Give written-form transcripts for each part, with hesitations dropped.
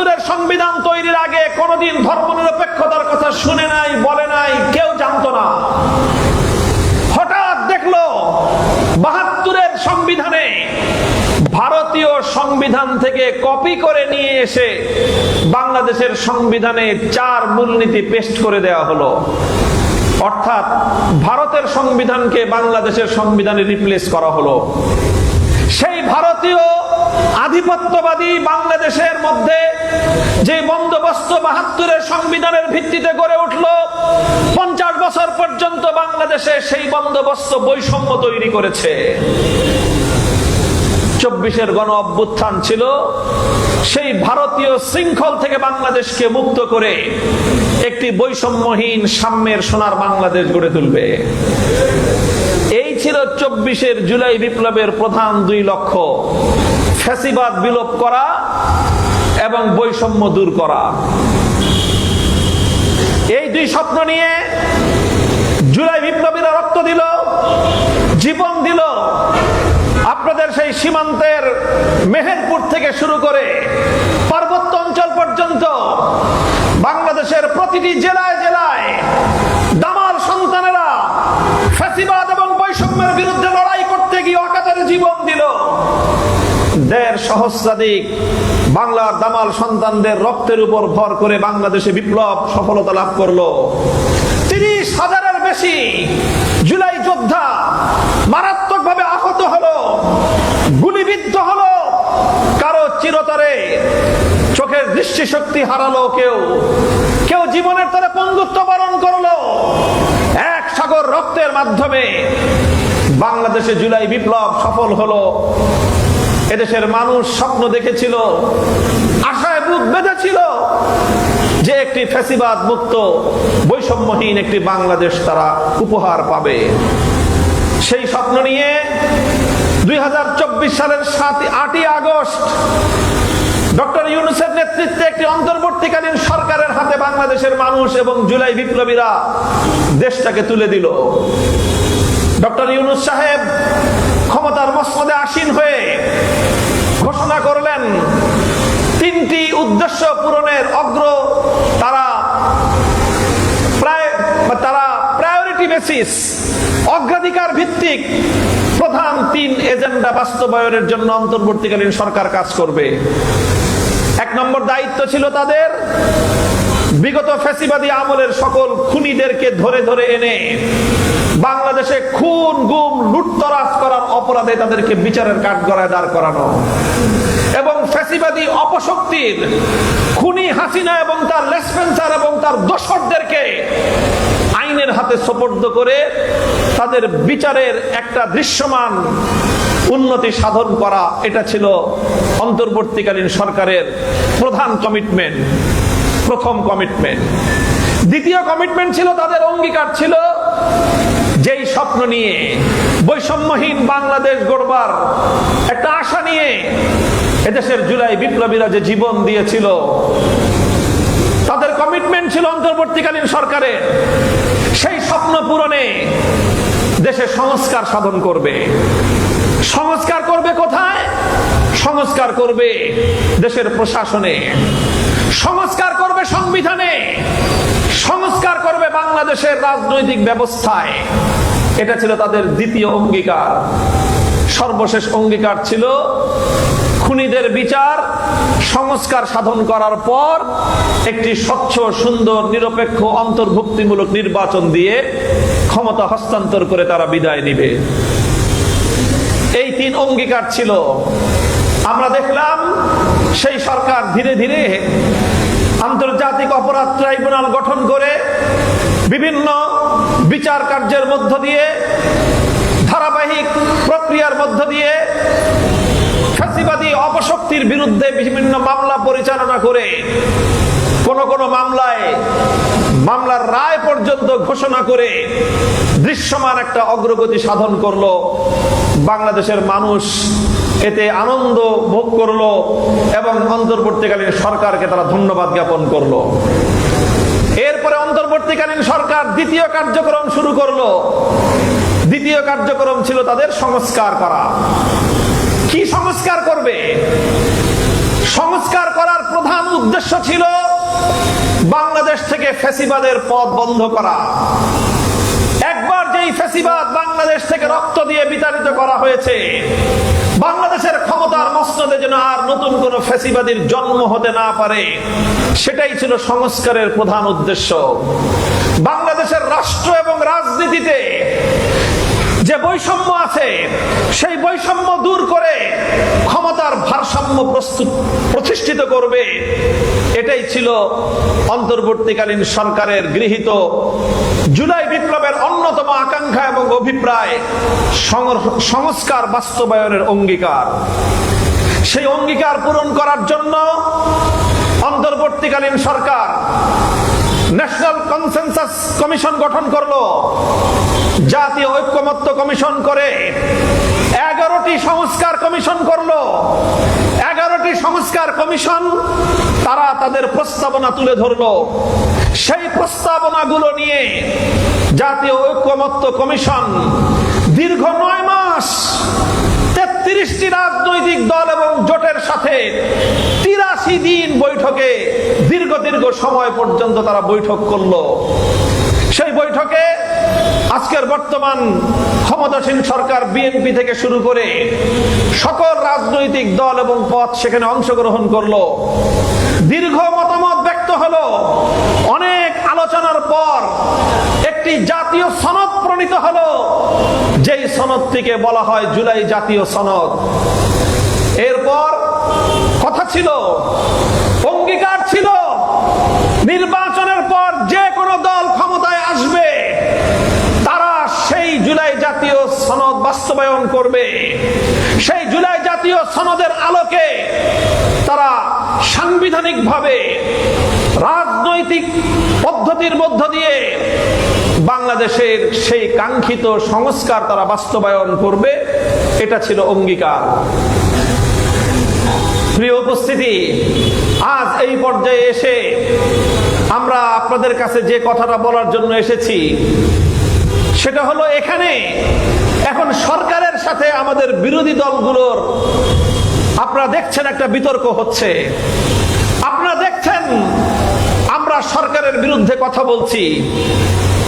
72-এর সংবিধান তৈরির আগে কোনদিন ধর্মনিরপেক্ষতার কথা শুনে নাই, বলে নাই, কেউ জানতো না। হঠাৎ দেখলো 72-এর সংবিধানে ভারতীয় সংবিধান থেকে কপি করে নিয়ে এসে বাংলাদেশের সংবিধানে 4 মূলনীতি পেস্ট করে দেওয়া হলো। অর্থাৎ ভারতের সংবিধানকে বাংলাদেশের সংবিধানে রিপ্লেস করা হলো। সেই ভারতীয় আধিপত্যবাদী বাংলাদেশের মধ্যে যে বন্দোবস্ত 72-এর সংবিধানের ভিত্তিতে গড়ে উঠলো, 50 বছর পর্যন্ত বাংলাদেশে সেই বন্দোবস্ত বৈষম্য তৈরি করেছে। 24-এর গণ অভ্যুত্থান ছিল সেই ভারতীয় শৃঙ্খল থেকে বাংলাদেশকে মুক্ত করে একটি বৈষম্যহীন সাম্যের সোনার বাংলাদেশ গড়ে তুলবে। এই ছিল 24-এর জুলাই বিপ্লবের প্রধান 2 লক্ষ্য: ফ্যাসিবাদ বিলোপ করা এবং বৈষম্য দূর করা। এই 2 স্বপ্ন নিয়ে জুলাই বিপ্লবীরা রক্ত দিল, জীবন দিল। আপনাদের সেই সীমান্তের মেহেরপুর থেকে শুরু করে পার্বত্য অঞ্চল পর্যন্ত বাংলাদেশের প্রতিটি জেলায় জেলায় দামাল সন্তানেরা ফ্যাসিবাদ এবং বৈষম্যের বিরুদ্ধে লড়াই করতে গিয়ে অকাতরে জীবন দিল। 1.5 সহস্রাধিক বাংলার দামাল সন্তানদের রক্তের উপর ভর করে বাংলাদেশে বিপ্লব সফলতা লাভ করলো। 30,000-এর বেশি জুলাই যোদ্ধা মারাত্মকভাবে আহত হলো, গুলিবিদ্ধ হলো, কারো চিরতরে চোখের দৃষ্টিশক্তি হারালো, কেউ জীবনের তরে পঙ্গুত্ব বরণ করলো। 1 সাগর রক্তের মাধ্যমে বাংলাদেশে জুলাই বিপ্লব সফল হলো। এদেশের মানুষ স্বপ্ন দেখেছিল, আশায় বুক বেঁধেছিল যে একটি ফ্যাসিবাদ মুক্ত বৈষম্যহীন একটি বাংলাদেশ তারা উপহার পাবে। সেই স্বপ্ন নিয়ে 2024 সালের 8ই আগস্ট ডক্টর ইউনূসের নেতৃত্বে একটি অন্তর্বর্তীকালীন সরকারের হাতে বাংলাদেশের মানুষ এবং জুলাই বিপ্লবীরা দেশটাকে তুলে দিল। ডক্টর ইউনূস সাহেব ক্ষমতার মসনদে আসীন হয়ে ঘোষণা করলেন 3টি উদ্দেশ্য পূরণের তারা প্রায়োরিটি বেসিস, অগ্রাধিকার ভিত্তিক প্রধান 3 এজেন্ডা বাস্তবায়নের জন্য অন্তর্বর্তীকালীন সরকার কাজ করবে। 1 নম্বর দায়িত্ব ছিল তাদের বিগত ফ্যাসিবাদী আমলের সকল খুনিদেরকে ধরে ধরে এনে বাংলাদেশে খুন, গুম, লুটতরাজ করার অপরাধে তাদেরকে বিচারের কাঠগড়ায় দাঁড় করানো এবং ফ্যাসিবাদী অপশক্তির খুনি হাসিনা এবং তার লেসপেন্সার এবং তার দোসরদেরকে আইনের হাতে সোপর্দ করে তাদের বিচারের একটা দৃশ্যমান উন্নতি সাধন করা। এটা ছিল অন্তর্বর্তীকালীন সরকারের প্রধান কমিটমেন্ট, প্রথম কমিটমেন্ট। দ্বিতীয় কমিটমেন্ট ছিল, তাদের অঙ্গীকার ছিল, যেই স্বপ্ন নিয়ে বৈষম্যহীন বাংলাদেশ গড়বার একটা আশা নিয়ে এদেশের জুলাই বিপ্লবীরা যে জীবন দিয়েছিল, তাদের কমিটমেন্ট ছিল অন্তর্বর্তীকালীন সরকারের সেই স্বপ্ন পূরণে দেশে সংস্কার সাধন করবে। সংস্কার করবে কোথায়? সংস্কার করবে দেশের প্রশাসনে, সংস্কার করবে সংবিধানে, সংস্কার করবে বাংলাদেশের রাজনৈতিক ব্যবস্থায়। এটা ছিল তাদের দ্বিতীয় অঙ্গীকার। সর্বশেষ অঙ্গীকার ছিল খুনিদের বিচার, সংস্কার সাধন করার পর একটি স্বচ্ছ, সুন্দর, নিরপেক্ষ, অন্তর্ভুক্তিমূলক নির্বাচন দিয়ে ক্ষমতা হস্তান্তর করে তারা বিদায় নিবে। এই 3 অঙ্গীকার ছিল। আমরা দেখলাম সেই সরকার ধীরে ধীরে আন্তর্জাতিক অপরাধ ট্রাইব্যুনাল গঠন করে বিভিন্ন বিচার কার্যের মধ্য দিয়ে, ধারাবাহিক প্রক্রিয়ার মধ্য দিয়ে ফ্যাসিবাদী অপশক্তির বিরুদ্ধে বিভিন্ন মামলা পরিচালনা করে কোন মামলার রায় পর্যন্ত ঘোষণা করে দৃশ্যমান একটা অগ্রগতি সাধন করলো। বাংলাদেশের মানুষ এতে আনন্দ ভোগ করলো এবং অন্তর্বর্তীকালীন সরকারকে তারা ধন্যবাদ জ্ঞাপন করলো। এরপরে অন্তর্বর্তীকালীন সরকার দ্বিতীয় কার্যক্রম শুরু করলো। দ্বিতীয় কার্যক্রম ছিল তাদের সংস্কার করা। কি সংস্কার করবে? সংস্কার করার প্রধান উদ্দেশ্য ছিল বাংলাদেশ থেকে ফ্যাসিবাদের পথ বন্ধ করা। একবার যেই ফ্যাসিবাদ বাংলাদেশ থেকে রক্ত দিয়ে বিতাড়িত করা হয়েছে, বাংলাদেশের ক্ষমতার মসনদে যেন আর নতুন কোন ফ্যাসিবাদীর জন্ম হতে না পারে, সেটাই ছিল সংস্কারের প্রধান উদ্দেশ্য। বাংলাদেশের রাষ্ট্র এবং রাজনীতিতে যে বৈষম্য আছে, সেই বৈষম্য দূর করে ক্ষমতার ভারসাম্য প্রতিষ্ঠিত করবে, এটাই ছিল অন্তর্বর্তীকালীন সরকারের গৃহীত জুলাই বিপ্লবের অন্যতম আকাঙ্ক্ষা এবং অভিপ্রায়, সংস্কার বাস্তবায়নের অঙ্গীকার। সেই অঙ্গীকার পূরণ করার জন্য অন্তর্বর্তীকালীন সরকার ন্যাশনাল কনসেনসাস কমিশন গঠন করলো, জাতীয় ঐক্যমত্য কমিশন করে 11টি সংস্কার কমিশন করলো। 11টি সংস্কার কমিশন তারা তাদের প্রস্তাবনা তুলে ধরলো। সেই প্রস্তাবনাগুলো নিয়ে জাতীয় ঐক্যমত্য কমিশন দীর্ঘ 9 মাস 33টি রাজনৈতিক দল এবং জোটের সাথে 83 দিন বৈঠকে দীর্ঘ সময় পর্যন্ত তারা বৈঠক করলো। সেই বৈঠকে আজকের বর্তমান ক্ষমতাসীন সরকার বিএনপি থেকে শুরু করে সকল রাজনৈতিক দল এবং পথ সেখানে অংশগ্রহণ করলো। দীর্ঘ মতামত ব্যক্ত হলো। অনেক আলোচনার পর একটি জাতীয় সনদ প্রণীত হলো, যেই সনদটিকে বলা হয় জুলাই জাতীয় সনদ। এরপর কথা ছিল, অঙ্গীকার ছিল, নির্বাচনের পর যে কোনো দল ক্ষমতায় আসবে তারা সেই জুলাই জাতীয় সনদ বাস্তবায়ন করবে। সেই জুলাই জাতীয় সনদের আলোকে তারা সাংবিধানিকভাবে রাজনৈতিক পদ্ধতির মধ্য দিয়ে বাংলাদেশের সেই কাঙ্ক্ষিত সংস্কার তারা বাস্তবায়ন করবে, এটা ছিল অঙ্গীকার। প্রিয় উপস্থিতি, আজ এই পর্যায়ে এসে আমরা আপনাদের কাছে যে কথাটা বলার জন্য এসেছি সেটা হলো, এখানে এখন সরকারের সাথে আমাদের বিরোধী দলগুলোর আপনারা দেখছেন একটা বিতর্ক হচ্ছে। আপনারা দেখছেন আমরা সরকারের বিরুদ্ধে কথা বলছি,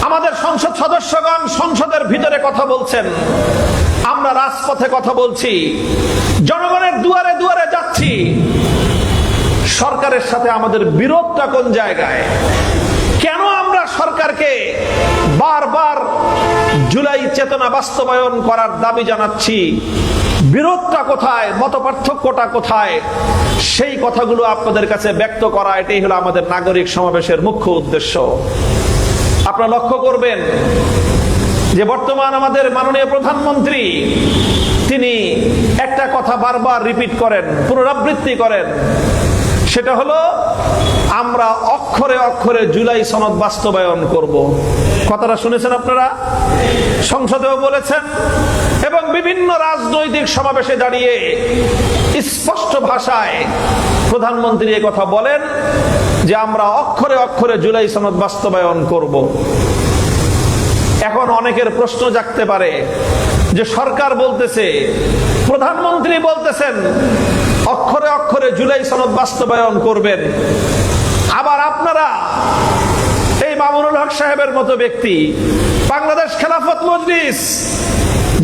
আমাদের সংসদ সদস্যগণ সংসদের ভিতরে কথা বলছেন, আমরা রাজপথে কথা বলছি, জনগণের দুয়ারে দুয়ারে যাচ্ছি। সরকারের সাথে আমাদের বিরোধটা কোন জায়গায়? কেন আমরা সরকারকে বারবার জুলাই চেতনা বাস্তবায়ন করার দাবি জানাচ্ছি? বিরোধটা কোথায়? মতপার্থক্যটা কোথায়? সেই কথাগুলো আপনাদের কাছে ব্যক্ত করা, এটাই হলো আমাদের নাগরিক সমাবেশের মুখ্য উদ্দেশ্য। আপনারা লক্ষ্য করবেন যে বর্তমান আমাদের মাননীয় প্রধানমন্ত্রী তিনি একটা কথা বারবার রিপিট করেন, পুনরাবৃত্তি করেন, সেটা হলো আমরা অক্ষরে অক্ষরে জুলাই সনদ বাস্তবায়ন করব। কথাটা শুনেছেন আপনারা? সংসদেও বলেছেন এবং বিভিন্ন রাজনৈতিক সমাবেশে দাঁড়িয়ে স্পষ্ট ভাষায় প্রধানমন্ত্রী এই কথা বলেন যে আমরা অক্ষরে অক্ষরে জুলাই সনদ বাস্তবায়ন করব। এখন অনেকের প্রশ্ন জাগতে পারে যে সরকার বলতেছে, প্রধানমন্ত্রী বলতেছেন অক্ষরে অক্ষরে জুলাই সনদ বাস্তবায়ন করবেন, আবার আপনারা এই মামুনুল হক সাহেবের মতো ব্যক্তি, বাংলাদেশ খেলাফত মজলিস,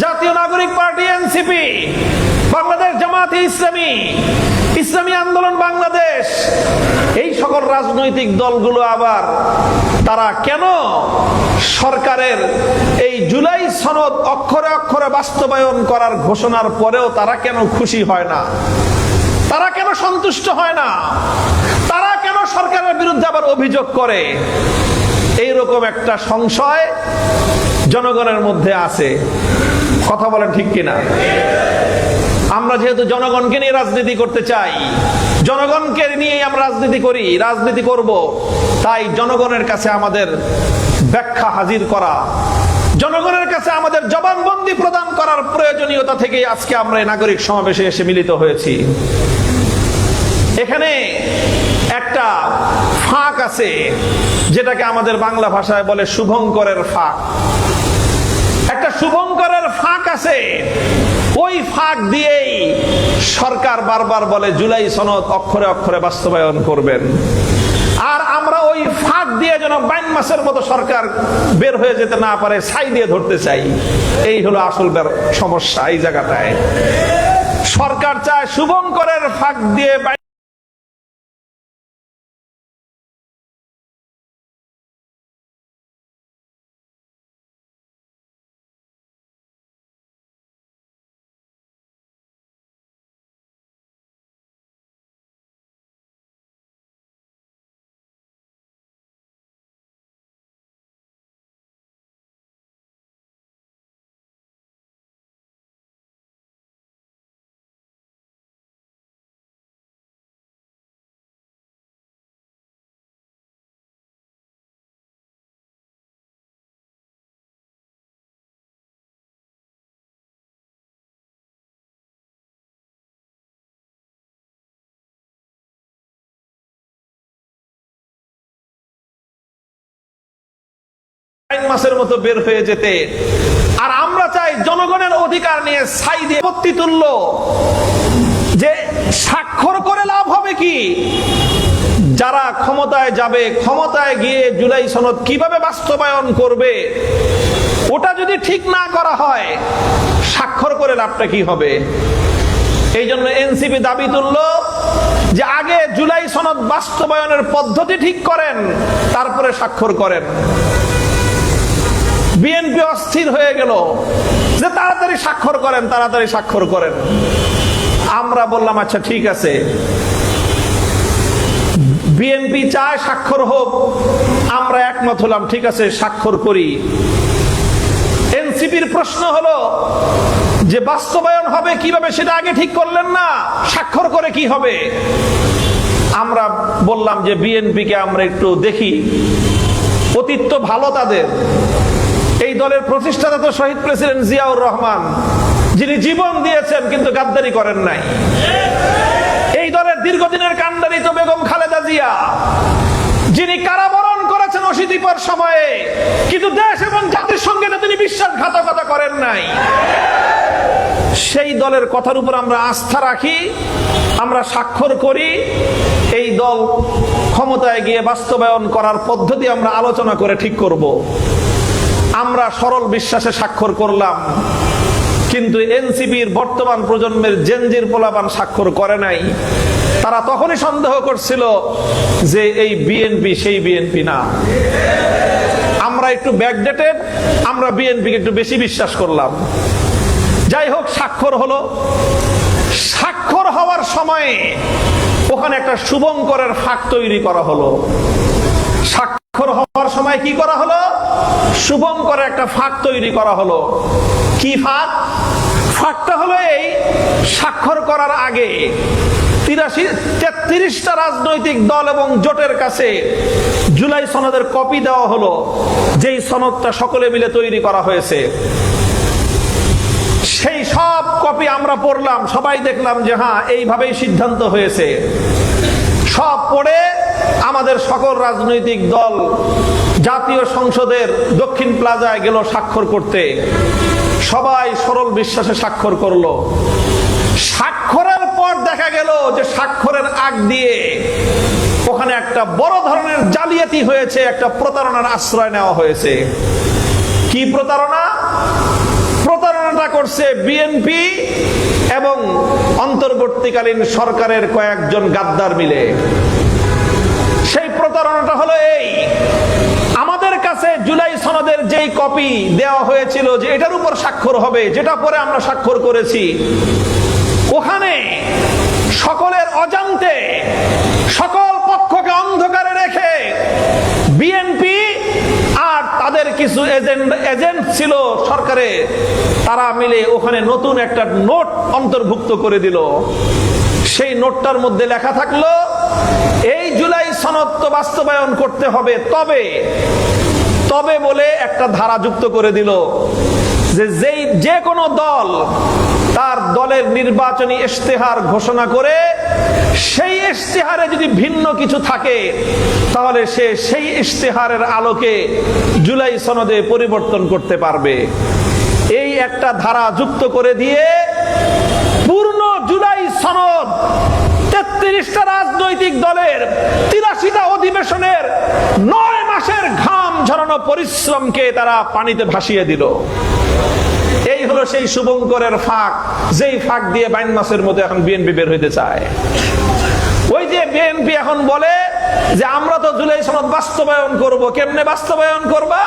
জাতীয় নাগরিক পার্টি এনসিপি, বাংলাদেশ জামাতে ইসলামী, ইসলামী আন্দোলন বাংলাদেশ, এই সকল রাজনৈতিক দলগুলো আবার তারা কেন সরকারের এই জুলাই সনদ অক্ষরে অক্ষরে বাস্তবায়ন করার ঘোষণার পরেও তারা কেন খুশি হয় না? তারা কেন সন্তুষ্ট হয় না? তারা কেন সরকারের বিরুদ্ধে আবার অভিযোগ করে? এইরকম একটা সংশয় জনগণের মধ্যে আছে। কথা বলেন ঠিক কিনা? আমরা যেহেতু জনগণকে নিয়ে রাজনীতি করতে চাই, জনগণকে নিয়ে আমরা রাজনীতি করি, রাজনীতি করব, তাই জনগণের কাছে আমাদের ব্যাখ্যা হাজির করা, জনগণের কাছে আমাদের জবানবন্দি প্রদান করার প্রয়োজনীয়তা থেকেই আজকে আমরা এই নাগরিক সমাবেশে এসে মিলিত হয়েছি। এখানে একটা ফাঁক আছে, যেটাকে আমাদের বাংলা ভাষায় বলে শুভঙ্করের ফাঁক। একটা শুভঙ্করের ফাঁক আছে। ওই ফাঁক দিয়েই সরকার বারবার বলে জুলাই সনদ অক্ষরে অক্ষরে বাস্তবায়ন করবেন, আর আমরা ওই ফাঁক দিয়ে যেন বাইন মাসের মতো সরকার বের হয়ে যেতে না পারে ছাই দিয়ে ধরতে চাই। এই হলো আসল সমস্যা। এই জায়গাটায় সরকার চায় শুভঙ্করের ফাঁক দিয়ে মাসের মতো বের হয়ে যেতে, আর আমরা চাই জনগণের অধিকার নিয়ে ছাই দিয়ে আপত্তি তুলল যে স্বাক্ষর করে লাভ হবে কি? যারা ক্ষমতায় যাবে, ক্ষমতায় গিয়ে জুলাই সনদ কিভাবে বাস্তবায়ন করবে, ওটা যদি ঠিক না করা হয় স্বাক্ষর করে লাভটা কি হবে? এই জন্য এনসিপি দাবি তুলল যে আগে জুলাই সনদ বাস্তবায়নের পদ্ধতি ঠিক করেন, তারপরে স্বাক্ষর করেন। বিএনপি অস্থির হয়ে গেল যে তাড়াতাড়ি স্বাক্ষর করেন, তাড়াতাড়ি স্বাক্ষর করেন। আমরা বললাম আচ্ছা ঠিক আছে, বিএনপি চায় স্বাক্ষর হোক, আমরা একমত হলাম, ঠিক আছে স্বাক্ষর করি। এনসিপির প্রশ্ন হলো যে বাস্তবায়ন হবে কিভাবে সেটা আগে ঠিক করলেন না, স্বাক্ষর করে কি হবে? আমরা বললাম যে বিএনপিকে আমরা একটু দেখি, অতীত তো ভালো তাদের। এই দলের প্রতিষ্ঠাতা তো শহীদ প্রেসিডেন্ট জিয়াউর রহমান, যিনি জীবন দিয়েছেন কিন্তু গাদ্দারি করেন নাই। এই দলের দীর্ঘদিনের কান্ডারি তো বেগম খালেদা জিয়া, যিনি কারাবরণ করেছেন অশীতিপর সময়ে, কিন্তু দেশ এবং জাতির সঙ্গে তিনি বিশ্বাসঘাতকতা করেন নাই। সেই দলের কথার উপর আমরা আস্থা রাখি, আমরা স্বাক্ষর করি। এই দল ক্ষমতায় গিয়ে বাস্তবায়ন করার পদ্ধতি আমরা আলোচনা করে ঠিক করব। আমরা সরল বিশ্বাসে স্বাক্ষর করলাম, কিন্তু এনসিপির বর্তমান প্রজন্মের জেনজির পোলাপান স্বাক্ষর করে নাই। তারা তখনই সন্দেহ করছিল যে এই বিএনপি সেই বিএনপি না। আমরা একটু ব্যাকডেটেড, আমরা বিএনপিকে একটু বেশি বিশ্বাস করলাম। যাই হোক, স্বাক্ষর হলো। স্বাক্ষর হওয়ার সময়ে ওখানে একটা শুভঙ্করের ফাঁক তৈরি করা হলো। স্বাক্ষর হওয়ার সময় কি করা হলো? শুভঙ্করের একটা ফাঁক তৈরি করা হলো। কি ফাঁক? ফাঁকটা হলো এই, স্বাক্ষর করার আগে 33টা রাজনৈতিক দল এবং জোটের কাছে জুলাই সনদের কপি দেওয়া হলো, যেই সনদটা সকলে মিলে তৈরি করা হয়েছে। সেই সব কপি আমরা পড়লাম, সবাই দেখলাম যে হ্যাঁ এইভাবেই সিদ্ধান্ত হয়েছে। সব পড়ে আমাদের সকল রাজনৈতিক দল জাতীয় সংসদের দক্ষিণ প্লাজায় গেল স্বাক্ষর করতে। সবাই সরল বিশ্বাসে স্বাক্ষর করলো। স্বাক্ষরের পর দেখা গেল যে স্বাক্ষরের আগ দিয়ে ওখানে একটা বড় ধরনের জালিয়াতি হয়েছে, একটা প্রতারণার আশ্রয় নেওয়া হয়েছে। কি প্রতারণা? প্রতারণাটা করছে বিএনপি এবং অন্তর্বর্তীকালীন সরকারের কয়েকজন গাদ্দার মিলে। সেই প্রতারণাটা হলো এই, আমাদের কাছে জুলাই সনদের যেই কপি দেওয়া হয়েছিল যে এটার উপর স্বাক্ষর হবে, যেটা পরে আমরা স্বাক্ষর করেছি, ওখানে সকলের অজান্তে সকল পক্ষকে অন্ধকারে রেখে বিএনপি আর তাদের কিছু এজেন্ট ছিল সরকারে, তারা মিলে ওখানে নতুন একটা নোট অন্তর্ভুক্ত করে দিল। সেই নোটটার মধ্যে লেখা থাকলো এই জুলাই সনদ তো বাস্তবায়ন করতে হবে, তবে বলে একটা ধারা যুক্ত করে দিল যে কোনো দল তার দলের নির্বাচনী ইশতেহার ঘোষণা করে সেই ইশতেহারে যদি ভিন্ন কিছু থাকে তাহলে সে সেই ইশতেহারের আলোকে জুলাই সনদে পরিবর্তন করতে পারবে। এই একটা ধারা যুক্ত করে দিয়ে পূর্ণ জুলাই সনদ 33টা রাজনৈতিক দলের 83টা অধিবেশনের 9 মাসের ঘাম ঝরানো পরিশ্রমকে তারা পানিতে ভাসিয়ে দিল। এই হলো সেই শুভঙ্করের ফাঁক, যেই ফাঁক দিয়ে 22 মাসের মধ্যে এখন বিএনপি বের হইতে চায়। ওই যে বিএনপি এখন বলে যে আমরা তো জুলাই সনদ বাস্তবায়ন করব। কেমনে বাস্তবায়ন করবা?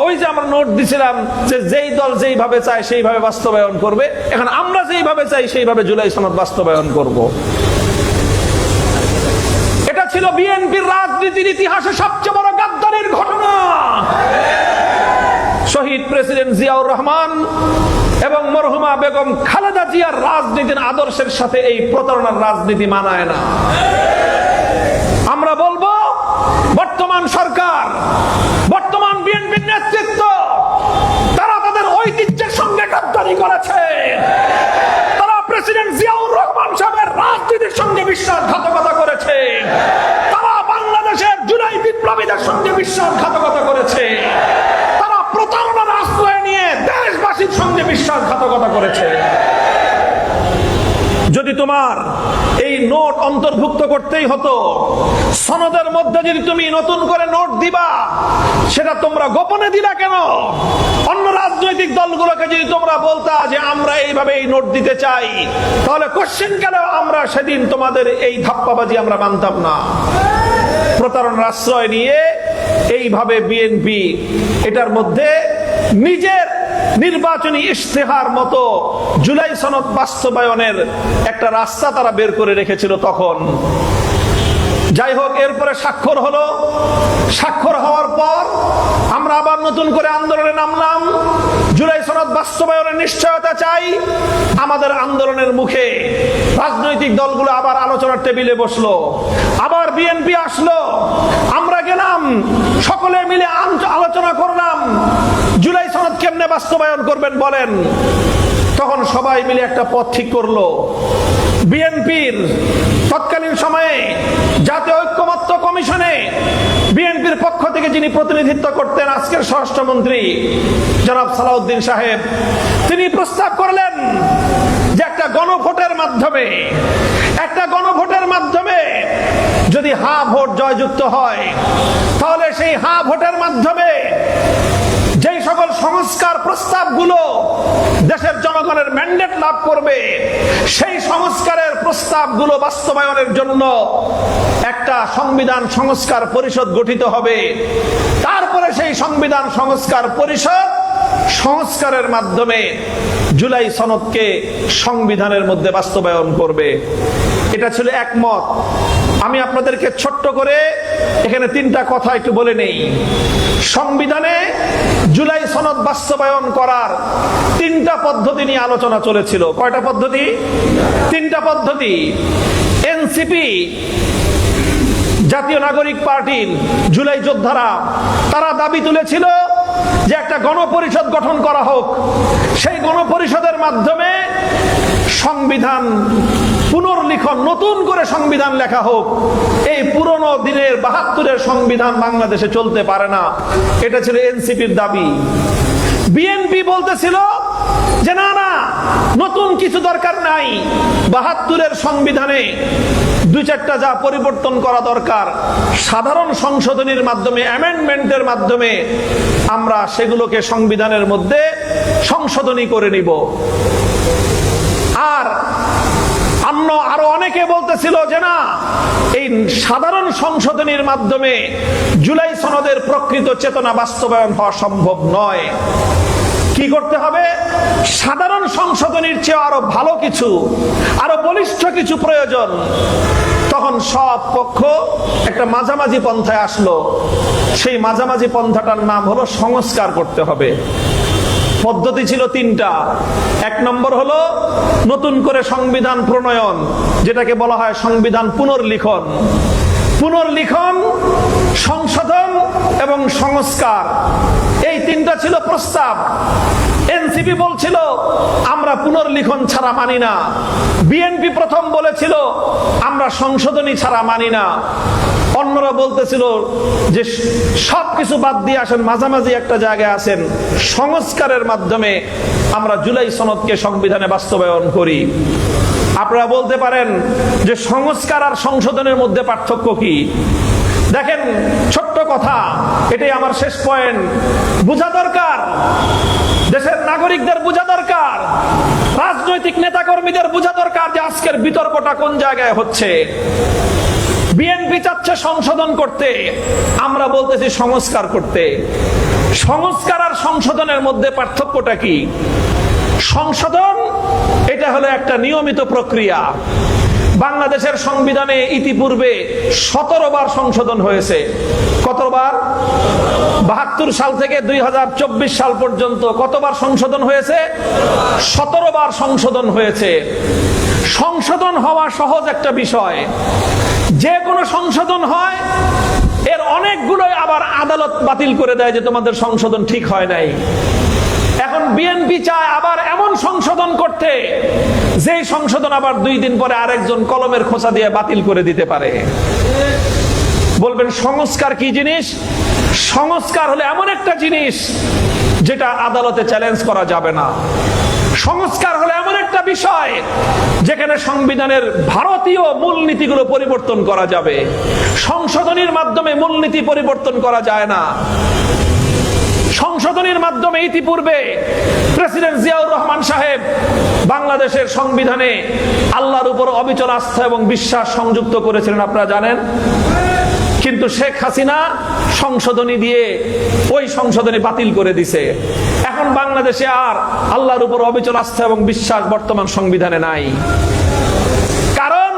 ওই যে আমরা নোট দিছিলাম যে যেই দল যেইভাবে চায় সেইভাবে বাস্তবায়ন করবে, এখন আমরা যেইভাবে চাই সেইভাবে জুলাই সনদ বাস্তবায়ন করব। এটা ছিল বিএনপির রাজনীতির ইতিহাসে সবচেয়ে বড় গাদ্দারির ঘটনা। শহীদ প্রেসিডেন্ট জিয়াউর রহমান এবং মরহুমা বেগম খালেদা জিয়ার রাজনীতির আদর্শের সাথে এই প্রতারণার রাজনীতি মানায় না। আমরা বলবো বর্তমান সরকার, বর্তমান বিএনপির নেতৃত্ব, তারা তাদের ঐতিহ্যের সঙ্গে গাদ্দারি করেছে। তারা প্রেসিডেন্ট জিয়াউর রহমান সাহেবের রাজনীতির সঙ্গে বিশ্বাসঘাতকতা করেছে। তারা বাংলাদেশের জুলাই বিপ্লবীদের সঙ্গে বিশ্বাসঘাতকতা করেছে। তারা প্রতারণার আশ্রয় নিয়ে দেশবাসীর সঙ্গে বিশ্বাসঘাতকতা করেছে। যদি তোমার এই নোট অন্তর্ভুক্ত করতেই হতো, সনদের মধ্যে যদি তুমি নতুন করে নোট দিবা, সেটা তোমরা গোপনে দিলা কেন? অন্য রাজনৈতিক দলগুলোকে যদি তোমরা বলতা যে আমরা এইভাবে এই নোট দিতে চাই, তাহলে কোশ্চেন কেন আমরা সেদিন তোমাদের এই ধাপ্পাবাজি আমরা মানতাম না। প্রতারণার আশ্রয় নিয়ে এইভাবে বিএনপি এটার মধ্যে নিজের নির্বাচনী ইশতেহার মতো জুলাই সনদ বাস্তবায়নের একটা রাস্তা তারা বের করে রেখেছিল তখন। যাই হোক, এরপরে স্বাক্ষর হলো। স্বাক্ষর হওয়ার পর আমরা আবার নতুন করে আন্দোলনে নামলাম। জুলাই সনদ বাস্তবায়নের নিশ্চয়তা চাই। আমাদের আন্দোলনের মুখে রাজনৈতিক দলগুলো আবার আলোচনার টেবিলে বসলো। আবার বিএনপি আসলো, আমরা গেলাম, সকলে মিলে আলোচনা করলাম জুলাই সনদ কেমনে বাস্তবায়ন করবেন বলেন। তখন সবাই মিলে একটা পথ ঠিক করলো। বিএনপির তৎকালীন সময়ে জাতীয় ঐক্যমত্য কমিশনে বিএনপির পক্ষ থেকে যিনি প্রতিনিধিত্ব করতেন, আজকের স্বরাষ্ট্রমন্ত্রী জনাব সালাউদ্দিন সাহেব, তিনি প্রস্তাব করলেন যে একটা গণভোটের মাধ্যমে যদি হা ভোট জয়যুক্ত হয়, তাহলে সেই হা ভোটের মাধ্যমে যেই সকল সংস্কার প্রস্তাবগুলো দেশের জনগণের ম্যান্ডেট লাভ করবে, সেই সংস্কারের প্রস্তাবগুলো বাস্তবায়নের জন্য একটা সংবিধান সংস্কার পরিষদ গঠিত হবে। তারপরে সেই সংবিধান সংস্কার পরিষদ সংস্কারের মাধ্যমে জুলাই সনদকে সংবিধানের মধ্যে বাস্তবায়ন করবে। এটা ছিল একমত। আমি আপনাদেরকে ছোট্ট করে এখানে 3টা কথা একটু বলে নেই। সংবিধানে জুলাই সনদ বাস্তবায়ন করার 3টা পদ্ধতি নিয়ে আলোচনা চলেছিল। কয়টা পদ্ধতি? 3টা পদ্ধতি। এনসিপি, জাতীয় নাগরিক পার্টির জুলাই যোদ্ধারা, তারা দাবি তুলেছিল যে একটা গণপরিষদ গঠন করা হোক। সেই গণপরিষদের মাধ্যমে সংবিধান পুনর্লিখন, নতুন করে সংবিধান লেখা হোক। এই পুরনো দিনের 72-এর সংবিধান বাংলাদেশে চলতে পারে না। এটা ছিল এনসিপির দাবি। বিএনপি বলতেছিল যে না না, নতুন কিছু দরকার নাই, 72-এর সংবিধানে 2-4টা যা পরিবর্তন করা দরকার, সাধারণ সংশোধনীর মাধ্যমে, অ্যামেন্ডমেন্টের মাধ্যমে আমরা সেগুলোকে সংবিধানের মধ্যে সংশোধনী করে নিব। আর আরো অনেকে বলতেছিল যে না, এই সাধারণ সংশোধনীর মাধ্যমে জুলাই সনদের প্রকৃত চেতনা বাস্তবায়ন হওয়া সম্ভব নয়। কি করতে হবে? সাধারণ সংশোধনীর চেয়ে আরো ভালো কিছু, আরো বলিষ্ঠ কিছু প্রয়োজন। তখন সব পক্ষ একটা মাঝামাঝি পন্থায় আসলো। সেই মাঝামাঝি পন্থাটার নাম হলো সংস্কার করতে হবে। পদ্ধতি ছিল 3টা। 1 নম্বর হলো নতুন করে সংবিধান প্রণয়ন, যেটাকে বলা হয় সংবিধান পুনর্লিখন। পুনর্লিখন, সংশোধন এবং সংস্কার, এই 3টা ছিল প্রস্তাব। এনসিপি বলছিল আমরা পুনর্লিখন ছাড়া মানি না। বিএনপি প্রথম বলেছিল আমরা সংশোধনী ছাড়া মানি না। অন্যরা বলতেছিল যে সবকিছু বাদ দিয়ে আসেন, মাঝামাঝি একটা জায়গায় আছেন, সংস্কারের মাধ্যমে আমরা জুলাই সনদকে সংবিধানে বাস্তবায়ন করি। আপনারা বলতে পারেন যে সংস্কার আর সংশোধনের মধ্যে পার্থক্য কি? দেখেন, ছোট্ট কথা, এটাই আমার শেষ পয়েন্ট। বোঝা দরকার, দেশের নাগরিকদের বোঝা দরকার, রাজনৈতিক নেতাকর্মীদের বোঝা দরকার যে আজকের বিতর্কটা কোন জায়গায় হচ্ছে। বিএনপি চাচ্ছে সংশোধন করতে, আমরা বলতেছি সংস্কার করতে। সংস্কার আর সংশোধনের মধ্যে পার্থক্যটা কি? সংশোধন এটা হলো একটা নিয়মিত প্রক্রিয়া। বাংলাদেশের সংবিধানে ইতিপূর্বে 17 বার সংশোধন হয়েছে। কতবার? 72 সাল থেকে 2024 সাল পর্যন্ত কতবার সংশোধন হয়েছে? 17 বার সংশোধন হয়েছে। সংশোধন হওয়া সহজ একটা বিষয়। যে কোনো সংশোধন হয়, এর অনেকগুলোই আবার আদালত বাতিল করে দেয় যে তোমাদের সংশোধন ঠিক হয় নাই। এখন বিএনপি চায় আবার এমন সংশোধন করতে, যে সংশোধন আবার 2 দিন পরে আরেকজন কলমের খোঁচা দিয়ে বাতিল করে দিতে পারে। বলবেন সংস্কার কি জিনিস? সংস্কার হলো এমন একটা জিনিস যেটা আদালতে চ্যালেঞ্জ করা যাবে না। সংস্কার হলো এমন একটা বিষয় যেখানে সংবিধানের ভারতীয় মূলনীতিগুলো পরিবর্তন করা যাবে। সংশোধনীর মাধ্যমে মূলনীতি পরিবর্তন করা যায় না। সংশোধনীর মাধ্যমে ইতিপূর্বে প্রেসিডেন্ট জিয়াউর রহমান সাহেব বাংলাদেশের সংবিধানে আল্লাহর উপর অবিচল আস্থা এবং বিশ্বাস সংযুক্ত করেছিলেন, আপনারা জানেন। কিন্তু শেখ হাসিনা সংশোধনী দিয়ে ওই সংশোধনী বাতিল করে দিছে। এখন বাংলাদেশে আর আল্লাহর উপর অবিচল আস্থা এবং বিশ্বাস বর্তমান সংবিধানে নাই। কারণ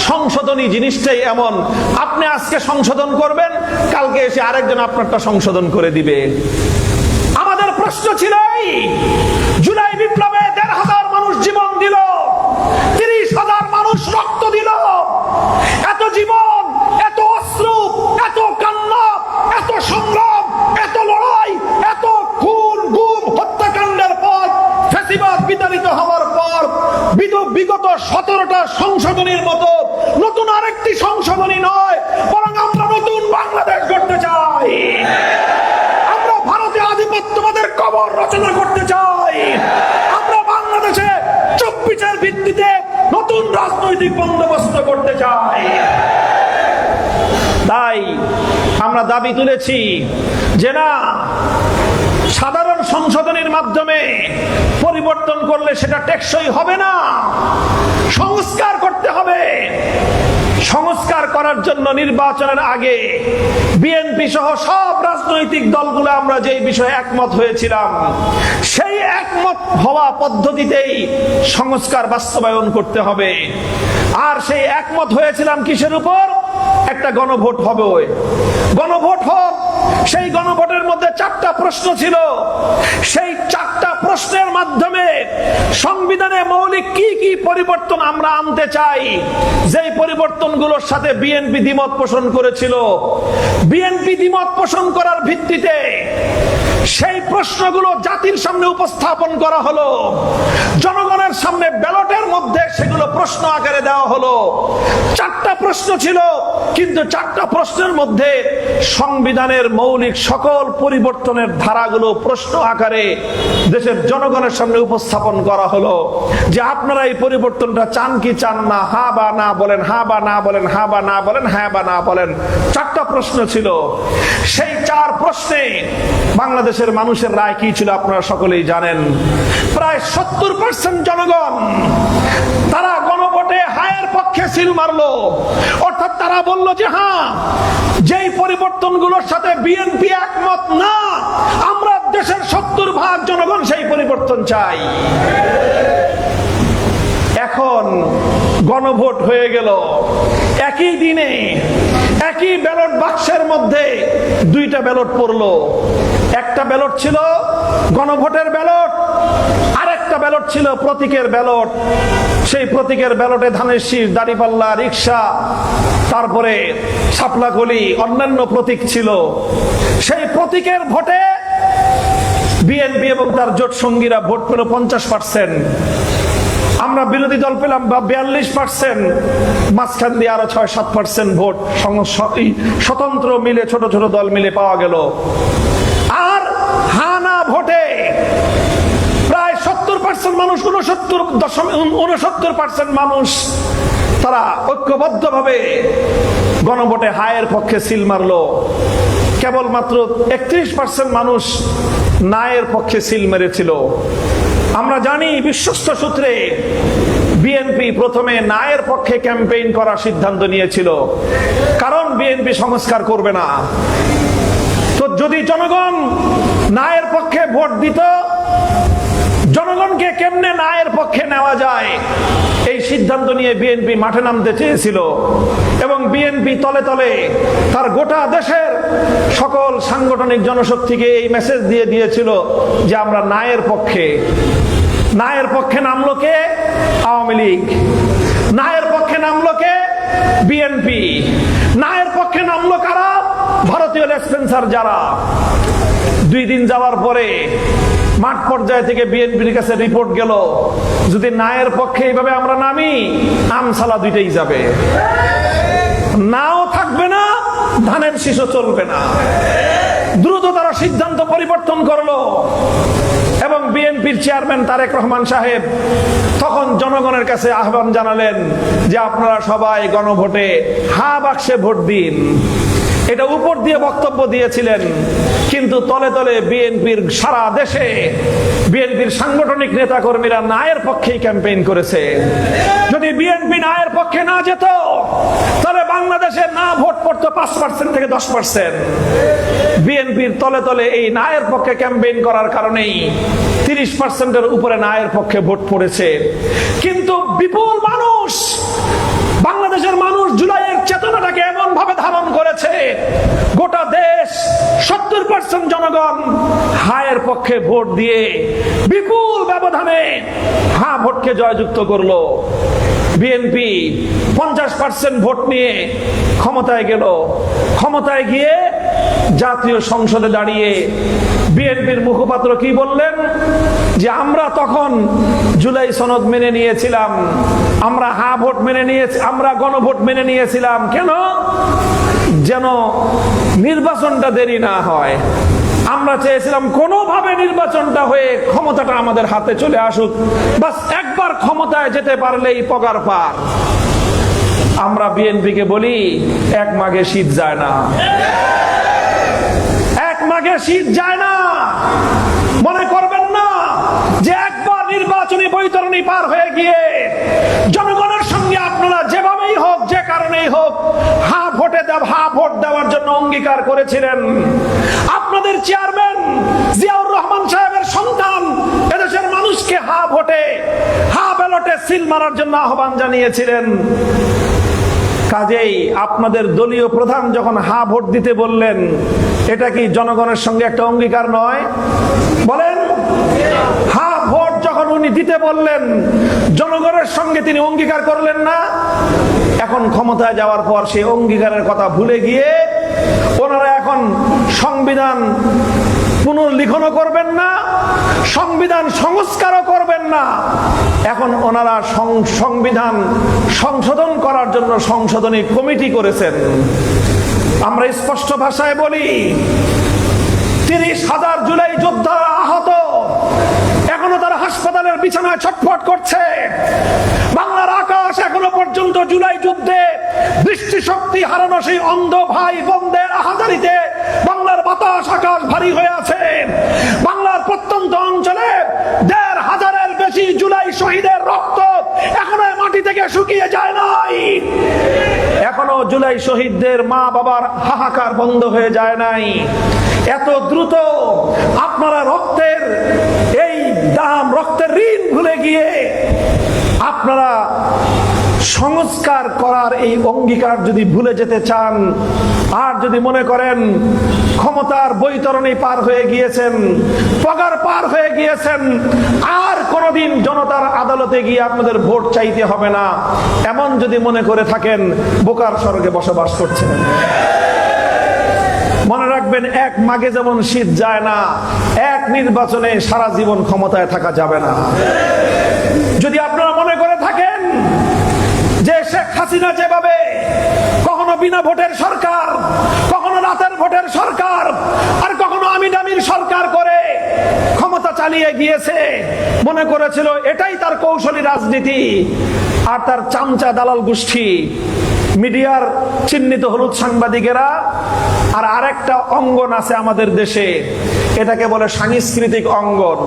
সংশোধনী জিনিসটাই এমন, আপনি আজকে সংশোধন করবেন, কালকে এসে আরেকজন আপনারটা সংশোধন করে দিবে। আমাদের প্রশ্ন ছিল, জুলাই বিপ্লবে 1,500 মানুষ জীবন দিল, 30,000 মানুষ রক্ত দিল। এত জীবন, এত অশ্রু, এত কান্না, এত সংগ্রাম, এত লড়াই, এত খুন গুম হত্যাকাণ্ডের পর, ফ্যাসিবাদ বিতাড়িত হওয়ার পর বিগত 17টা সংশোধনীর মতো নতুন আরেকটি সংশোধনী নয়, বরং আমরা নতুন বাংলাদেশ গড়তে চাই। আমরা ভারতীয় আধিপত্যবাদের কবর রচনা করতে চাই। আমরা বাংলাদেশে 24-এর ভিত্তিতে নতুন রাজনৈতিক বন্দোবস্ত করতে চাই। তাই আমরা দাবি তুলেছি যে না, সাধারণ সংশোধনের মাধ্যমে পরিবর্তন করলে সেটা টেকসই হবে না, সংস্কার করতে হবে। সংস্কার করার জন্য নির্বাচনের আগে বিএনপি সহ সব রাজনৈতিক দলগুলো আমরা যে বিষয়ে একমত হয়েছিলাম, সেই একমত হওয়া পদ্ধতিতেই সংস্কার বাস্তবায়ন করতে হবে। আর সেই একমত হয়েছিলাম কিসের উপর? একটা গণভোট হবে। গণভোট হোক। সেই গণভোটের মধ্যে 4টা প্রশ্ন ছিল। সেই 4টা প্রশ্নের মাধ্যমে সংবিধানে মৌলিক কি কি পরিবর্তন আমরা আনতে চাই, যেই পরিবর্তনগুলোর সাথে বিএনপি দ্বিমত পোষণ করেছিল, বিএনপি দ্বিমত পোষণ করার ভিত্তিতে সেই প্রশ্নগুলো জাতির সামনে উপস্থাপন করা হলো, জনগণের সামনে ব্যালটের মধ্যে সেগুলো প্রশ্ন আকারে দেওয়া হলো। 4টা প্রশ্ন ছিল, কিন্তু 4টা প্রশ্নের মধ্যে সংবিধানের মৌলিক সকল পরিবর্তনের ধারাগুলো প্রশ্ন আকারে দেশের জনগণের সামনে উপস্থাপন করা হলো যে আপনারা এই পরিবর্তনটা চান কি চান না, হ্যাঁ বা না বলেন, হ্যাঁ বা না বলেন, হ্যাঁ বা না বলেন, হ্যাঁ বা না বলেন। 4টা প্রশ্ন ছিল। সেই 4 প্রশ্নে বাংলাদেশের মানুষের রায় কি ছিল আপনারা সকলেই জানেন। প্রায় 70% জনগণ তারা গণভোটে হায়ের পক্ষে সিল মারলো। অর্থাৎ তারা বলল যে হ্যাঁ, যেই পরিবর্তনগুলোর সাথে বিএনপি একমত না, আমরা দেশের 70% জনগণ সেই পরিবর্তন চাই। এখন গণভোট হয়ে গেল। একই দিনে একই ব্যালট বাক্সের মধ্যে 2টা ব্যালট পড়লো। একটা ব্যালট ছিল গণভোটের ব্যালট, আরেকটা ব্যালট ছিল প্রতীকের ব্যালট। সেই প্রতীকের ব্যালটে ধানের শীষ, দাঁড়িপাল্লা, রিক্সা, তারপরে শাপলাকলি, অন্যান্য প্রতীক ছিল। সেই প্রতীকের ভোটে বিএনপি এবং তার জোট সঙ্গীরা ভোট পেল 50%। আমরা বিরোধী দল পেলাম 42%, মাঝখান দিয়ে আরো 6-7% ভোট স্বতন্ত্র মিলে, ছোট ছোট দল মিলে পাওয়া গেল। আর হানা ভোটে প্রায় 70% মানুষ, 69% মানুষ তারা ঐক্যবদ্ধভাবে গণভোটে হায়ের পক্ষে সিল মারলো। কেবলমাত্র 31% মানুষ নায়ের পক্ষে সিল মেরেছিল। আমরা জানি বিশ্বস্ত সূত্রে বিএনপি প্রথমে নায়ের পক্ষে ক্যাম্পেইন করার সিদ্ধান্ত নিয়েছিল, কারণ বিএনপি সংস্কার করবে না। তো যদি জনগণ নায়ের পক্ষে ভোট দিত, জনগণকে কেমনে নায়ের পক্ষে নেওয়া যায় এই সিদ্ধান্ত নিয়ে বিএনপি মাঠে নামতে চেয়েছিল। এবং বিএনপি তলে তলে তার গোটা দেশের সকল সাংগঠনিক জনশক্তিকে এই মেসেজ দিয়ে দিয়েছিল যে আমরা নায়ের পক্ষে। নায়ের পক্ষে নামলো কে? আওয়ামী লীগ। নায়ের পক্ষে নামলো কে? বিএনপি। নায়ের পক্ষে নামলো কারা? ভারতীয় লেসপেন্সার যারা। 2 দিন যাওয়ার পরে মাঠ পর্যায় থেকে বিএনপির কাছে রিপোর্ট গেল, যদি নায়ের পক্ষে এইভাবে আমরা নামি, আমসালা দুইটাই যাবে, নাও থাকবে না, ধানের শীষও চলবে না। দ্রুত তারা সিদ্ধান্ত পরিবর্তন করলো এবং বিএনপির চেয়ারম্যান তারেক রহমান সাহেব তখন জনগণের কাছে আহ্বান জানালেন যে আপনারা সবাই গণভোটে হা বাক্সে ভোট দিন। এটা উপর দিয়ে বক্তব্য দিয়েছিলেন, কিন্তু তলে তলে বিএনপির সারা দেশে বিএনপির সাংগঠনিক নেতা কর্মীরা নায়ের পক্ষেই ক্যাম্পেইন করেছে। যদি বিএনপি নায়ের পক্ষে না যেত, তাহলে বাংলাদেশে না ভোট পড়তো 5% থেকে 10%। বিএনপির তলে তলে এই নায়ের পক্ষে ক্যাম্পেইন করার কারণেই 30%-এর উপরে নায়ের পক্ষে ভোট পড়েছে। কিন্তু বিপুল মানুষ, বাংলাদেশের মানুষ জুলাইয়ের চেতনাটাকে এমন ভাবে ধারণ করেছে, গোটা দেশ 70% জনগণ হায়ের পক্ষে ভোট দিয়ে বিপুল ব্যবধানে হা ভোটকে জয়যুক্ত করলো। বিএনপি 50% ভোট নিয়ে ক্ষমতায় গেল। ক্ষমতায় গিয়ে জাতীয় সংসদে দাঁড়িয়ে বিএনপির মুখপাত্র কি বললেন? যে আমরা তখন জুলাই সনদ মেনে নিয়েছিলাম, আমরা হা ভোট মেনে নিয়েছি, আমরা গণভোট মেনে নিয়েছিলাম। কেন? যেন নির্বাচনটা দেরি না হয়। আমরা চেয়েছিলাম কোনোভাবে নির্বাচনটা হয়ে ক্ষমতাটা আমাদের হাতে চলে আসুক, বাস একবার ক্ষমতায় যেতে পারলেই পগার পার। আমরা বিএনপিকে বলি, 1 মাঘে শীত যায় না, 1 মাঘে শীত যায় না। মনে করবেন না যে একবার নির্বাচনী বৈতরণী পার হয়ে গিয়ে জনগণের সঙ্গে আপনারা যেভাবেই হোক, যে কারণেই হোক, হা ভোট দেওয়ার জন্য অঙ্গীকার করেছিলেন। আপনাদের চেয়ারম্যান জিয়াউর রহমান সাহেবের সন্তান এদেশের মানুষকে হা ভোটে, হা ব্যালটে সিল মারার জন্য আহ্বান জানিয়েছিলেন। কাজেই আপনাদের দলীয় প্রধান যখন হা ভোট দিতে বললেন, এটা কি জনগণের সঙ্গে একটা অঙ্গীকার নয়? বলেন, হা ভোট যখন উনি দিতে বললেন, জনগণের সঙ্গে তিনি অঙ্গীকার করলেন না? এখন ক্ষমতায় যাওয়ার পর সেই অঙ্গীকারের কথা ভুলে গিয়ে ওনারা এখন সংবিধান পুনর্লিখনও করবেন না, সংবিধান সংস্কারও করবেন না। এখন ওনারা সংবিধান সংশোধন করার জন্য সংশোধনী কমিটি করেছেন। আমরা স্পষ্ট ভাষায় বলি, 30,000 জুলাই যোদ্ধা আহত, এখনো তারা হাসপাতালের বিছানায় ছটফট করছে। বাংলার আকাশ এখনো পর্যন্ত জুলাই যুদ্ধে দৃষ্টিশক্তি হারানো সেই অন্ধ ভাই বোনদের আহাজারিতে বাংলার বাতাস আকাশ ভারী হয়ে আছে। বাংলার প্রত্যন্ত অঞ্চলে 1,500-এর বেশি জুলাই শহীদের রক্ত এখনো মাটি থেকে শুকিয়ে যায় নাই। এখনো জুলাই শহীদদের মা বাবার হাহাকার বন্ধ হয়ে যায় নাই। এত দ্রুত আপনারা রক্তের এই দাম, রক্তের ঋণ ভুলে গিয়ে আপনারা সংস্কার করার এই অঙ্গীকার যদি ভুলে যেতে চান, আর যদি মনে করেন ক্ষমতার বৈতরণী পার হয়ে গিয়েছেন, পগার পার হয়ে গিয়েছেন, আর কোনদিন জনতার আদালতে গিয়ে আপনাদের ভোট চাইতে হবে না, এমন যদি মনে করে থাকেন, বোকার স্বর্গে বসবাস করছেন। মনে রাখবেন, এক মাঘে যেমন শীত যায় না, এক নির্বাচনে সারা জীবন ক্ষমতায় থাকা যাবে না। যদি আপনারা মনে করে থাকেন যে শেখ হাসিনা যেভাবে কখনো বিনা ভোটের সরকার, কখনো রাতের ভোটের সরকার, আর কখনো আমির সরকার করে ক্ষমতা চালিয়ে গিয়েছে, মনে করেছিল এটাই তার কৌশলী রাজনীতি, আর তার চামচা দালাল গোষ্ঠী মিডিয়ার চিহ্নিত হলুদ সাংবাদিকেরা আর আরেকটা অঙ্গন আছে আমাদের দেশে, এটাকে বলে সাংস্কৃতিক অঙ্গন।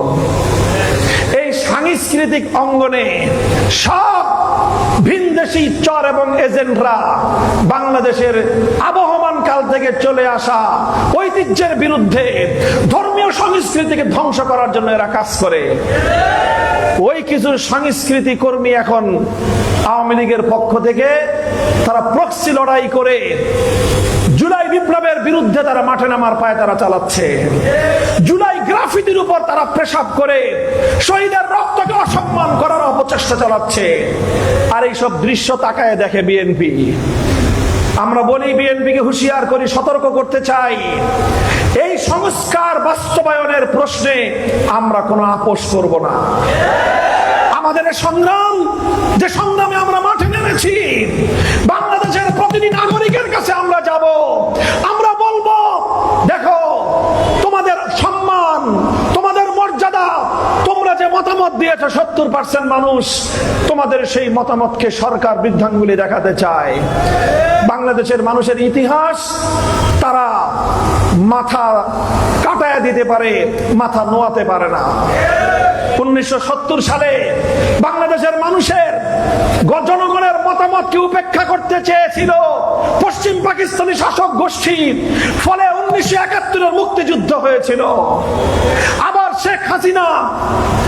এই সাংস্কৃতিক অঙ্গনে সব ভিনদেশী চর এবং এজেন্টরা বাংলাদেশের আবহমান কাল থেকে চলে আসা ঐতিহ্যের বিরুদ্ধে, ধর্মীয় সংস্কৃতিকে ধ্বংস করার জন্য এরা কাজ করে। ওই কিছু সংস্কৃতি কর্মী এখন আওয়ামী লীগের পক্ষ থেকে তারা প্রক্সি লড়াই করে জুলাই বিপ্লবের বিরুদ্ধে তারা মাঠে নামার পায় তারা চালাচ্ছে। জুলাই গ্রাফিতির উপর তারা পেশাব করে শহীদের রক্তকে অসম্মান করার অপচেষ্টা চালাচ্ছে। আর এইসব দৃশ্য তাকায় দেখে বিএনপি। আমরা বলি, বিএনপিকে হুঁশিয়ার করি, সতর্ক করতে চাই, এই সংস্কার বাস্তবায়নের প্রশ্নে আমরা কোনো আপোষ করব না। আমাদের সংগ্রাম, যে সংগ্রামে আমরা মাঠে নেমেছি, বাংলাদেশের প্রতিটি নাগরিকের কাছে আমরা যাব, আমরা বলবো, দেখো তোমাদের সম্মান, তোমাদের মর্যাদা, তোমরা যে মতামত দিয়েছো 70% মানুষ তোমাদের সেই মতামতকে সরকার বৃদ্ধাঙ্গুলি দেখাতে চায়। বাংলাদেশের মানুষের ইতিহাস তারা মাথা কাটায় দিতে পারে, মাথা নোয়াতে পারে না। 1970 সালে বাংলাদেশের মানুষের জনগণের মতামতকে উপেক্ষা করতে চেয়েছিল পশ্চিম পাকিস্তানি শাসক গোষ্ঠী, ফলে 1971 মুক্তিযুদ্ধ হয়েছিল। আবার শেখ হাসিনা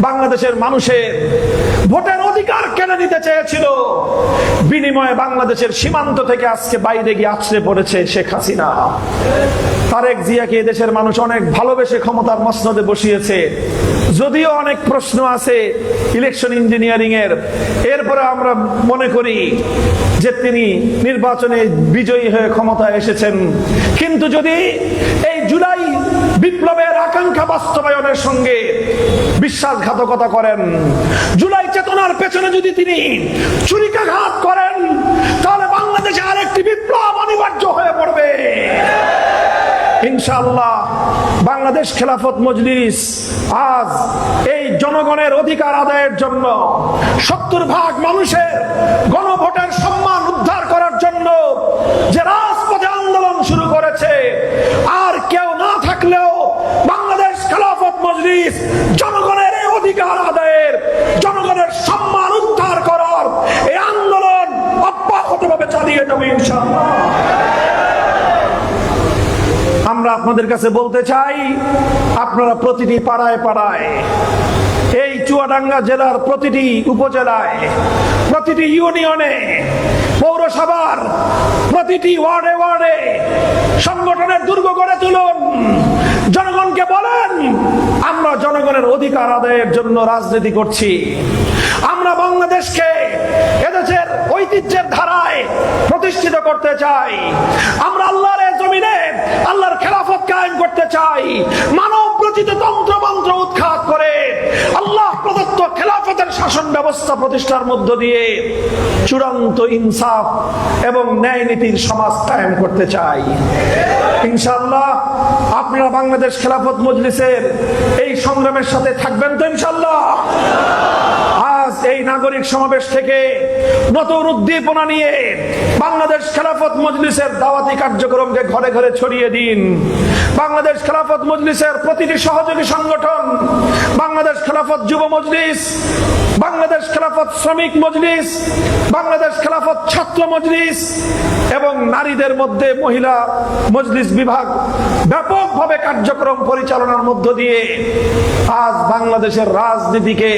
বাংলাদেশের মানুষের ভোটের অধিকার কেড়ে নিতে চেয়েছিল, বিনিময়ে বাংলাদেশের সীমান্ত থেকে আজকে বাইরে গিয়ে আছড়ে পড়েছে শেখ হাসিনা। তারেক জিয়াকে দেশের মানুষ অনেক ভালোবেসে ক্ষমতার মসনদে বসিয়েছে, যদিও অনেক প্রশ্ন আছে ইলেকশন ইঞ্জিনিয়ারিং এর। এরপরে আমরা মনে করি যে তিনি নির্বাচনে বিজয়ী হয়ে ক্ষমতায় এসেছেন। কিন্তু যদি এই জুলাই বিপ্লবের আকাঙ্ক্ষা বাস্তবায়নের সঙ্গে বিশ্বাসঘাতকতা করেন, জুলাই চেতনার পেছনে যদি তিনি ছুরিকাঘাত করেন, তাহলে বাংলাদেশে আরেকটি বিপ্লব অনিবার্য হয়ে পড়বে। ইনশাআল্লাহ বাংলাদেশ খেলাফত মজলিস আজ এই জনগণের অধিকার আদায়ের জন্য, 70% মানুষের গণভোটের সম্মান উদ্ধার করার জন্য যে রাজপথে আন্দোলন শুরু করেছে, আর কেউ না থাকলেও বাংলাদেশ খেলাফত মজলিস জনগণের এই অধিকার আদায়ের, জনগণের সম্মান উদ্ধার করার এই আন্দোলন অব্যাহতভাবে চালিয়ে যাবে ইনশাআল্লাহ। আমরা আপনাদের কাছে বলতে চাই, আপনারা প্রতিটি পাড়ায় পাড়ায়, এই চুয়াডাঙ্গা জেলার প্রতিটি উপজেলায়, প্রতিটি ইউনিয়নে, পৌরসভার প্রতিটি ওয়ার্ডে ওয়ার্ডে সংগঠনের দুর্গ গড়ে তুলুন। জনগণকে বলেন, আমরা জনগণের অধিকার আদায়ের জন্য রাজনীতি করছি। আমরা বাংলাদেশকে এদেশের ঐতিহ্যের ধারায় প্রতিষ্ঠিত করতে চাই। আমরা আল্লাহর জমিনে আল্লাহর খেলাফত কায়েম করতে চাই। মানব রচিত তন্ত্র মন্ত্র উৎখাত করে আল্লাহ প্রদত্ত খেলাফতের শাসন ব্যবস্থা প্রতিষ্ঠার মধ্য দিয়ে চূড়ান্ত ইনসাফ এবং ন্যায় নীতির সমাজ কায়েম করতে চাই। ইনশাআল্লাহ আপনারা বাংলাদেশ খেলাফত মজলিসের এই সংগ্রামের সাথে থাকবেন তো ইনশাআল্লাহ। আজ এই নাগরিক সমাবেশ থেকে নতুন উদ্দীপনা নিয়ে বাংলাদেশ খেলাফত মজলিসের দাওয়াতি কার্যক্রমকে ঘরে ঘরে ছড়িয়ে দিন। বাংলাদেশ খেলাফত মজলিসের প্রতিটি সহযোগী সংগঠন, বাংলাদেশ খেলাফত যুব মজলিস, বাংলাদেশ খেলাফত শ্রমিক মজলিস, বাংলাদেশ খেলাফত ছাত্র মজলিস এবং নারীদের মধ্যে মহিলা মজলিস বিভাগ ব্যাপকভাবে কার্যক্রম পরিচালনার মধ্য দিয়ে আজ বাংলাদেশের রাজনীতিকে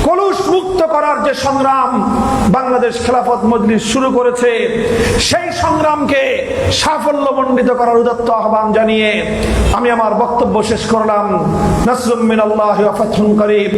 কলুষ মুক্ত করার যে সংগ্রাম বাংলাদেশ খেলাফত মজলিস শুরু করেছে, সেই সংগ্রামকে সাফল্যমণ্ডিত করার উদাত্ত আহ্বান জানিয়ে আমি আমার বক্তব্য শেষ করলাম। নাসরুম মিনাল্লাহি ওয়া ফাতহুন করিব।